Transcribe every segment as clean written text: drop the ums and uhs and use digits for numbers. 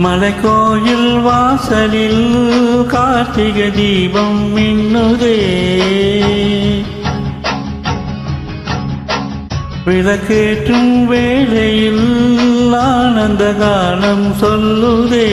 மலைக்கோயில் வாசலில் கார்த்திகை தீபம் மின்னுதே. விளக்கேற்றும் வேளையில் ஆனந்த கானம் சொல்லுதே.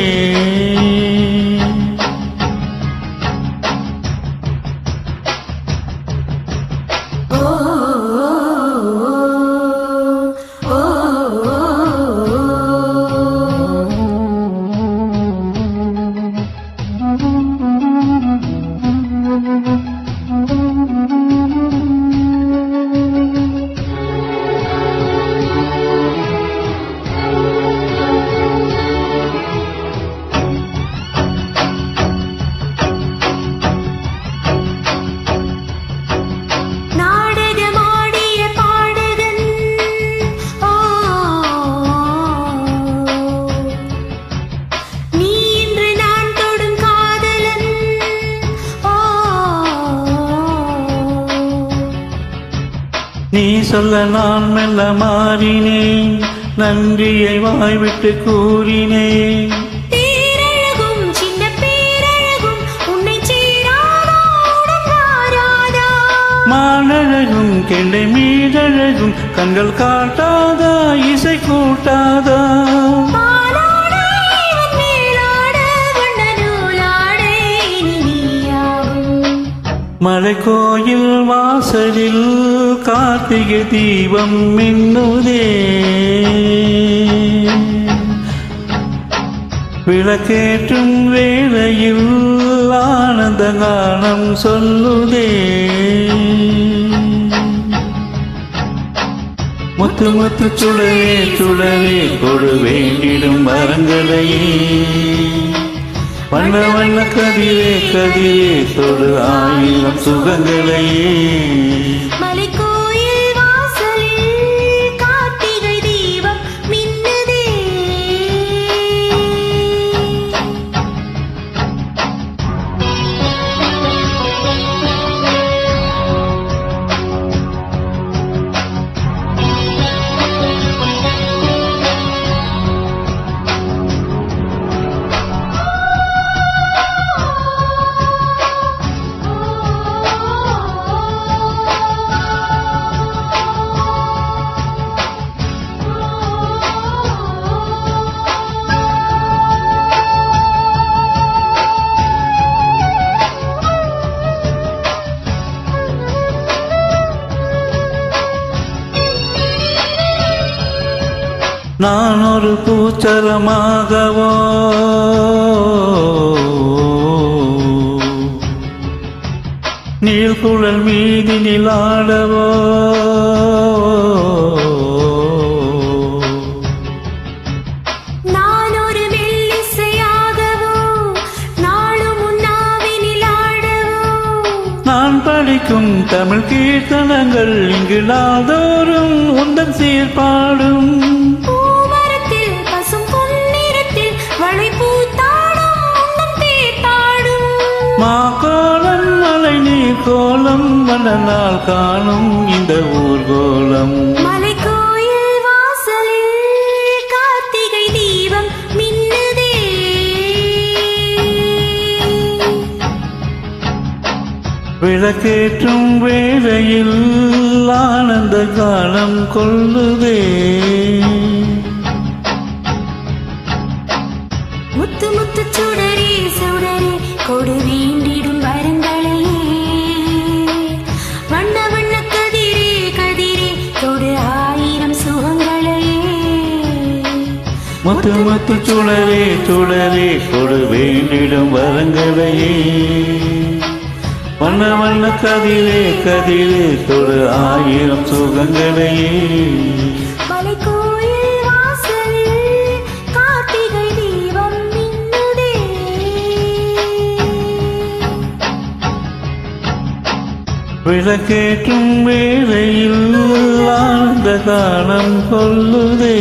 நீ சொல்ல நான் மெல்ல மாறினேன், நன்றியை வாய்விட்டு கூறினேன். பேரழகும் சின்ன பேரழகும் உன்னை சேராதா உடன் வாராதா? மானழகும் கெண்டை மீனழகும் கண்கள் காட்டாதா இசை கூட்டாதா? மலைக்கோயில் வாசலில் கார்த்திகை தீபம் மின்னுதே. விளக்கேற்றும் வேளையில் ஆனந்த கானம் சொல்லுதே. முத்து முத்து சுடரே சுடரே கொடு வேண்டிடும் வரங்களையே. வண்ண வண்ண கதிரே கதிரே தொடு ஆயிரம் சுகங்களையே. மலைக்கோயில் வாசலில் கார்த்திகை தீபம் மின்னுதே. நான் ஒரு பூச்சரமாகவோ நீள்குழல் மீதி நிலாடவோ? நான் ஒரு மெல்லிசையாகவோ நாளும் உன்னாவி நிலாடவோ? நான் படிக்கும் தமிழ் கீர்த்தனங்கள் இங்கு நாள்தோறும் உந்தன் சீர்பாடும். மாக்கோலம் மலை நீர் கோலம் மன்னனால் காணும் இந்த ஊர்கோலம். மலைக்கோயில் வாசலில் கார்த்திகை தீபம் மின்னுதே. விளக்கேற்றும் வேளையில் ஆனந்த காலம் கொள்ளுதே. முத்து முத்து சுடரே சுடரே கொடு வேண்டிடும் வரங்களையே. வண்ண வண்ண கதிரே கதிரே கொடு ஆயிரம் சுகங்களையே. முத்து முத்து சுடரே சுடரே கொடு வேண்டிடும் வரங்களையே. வண்ண வண்ண கதிரே கதிரே கொடு ஆயிரம் சுகங்களையே. மலைக்கோயில் வாசலில் கார்த்திகை தீபம் மின்னுதே. விளக்கேற்றும் வேளையில் ஆனந்த கானம் கொள்ளுதே.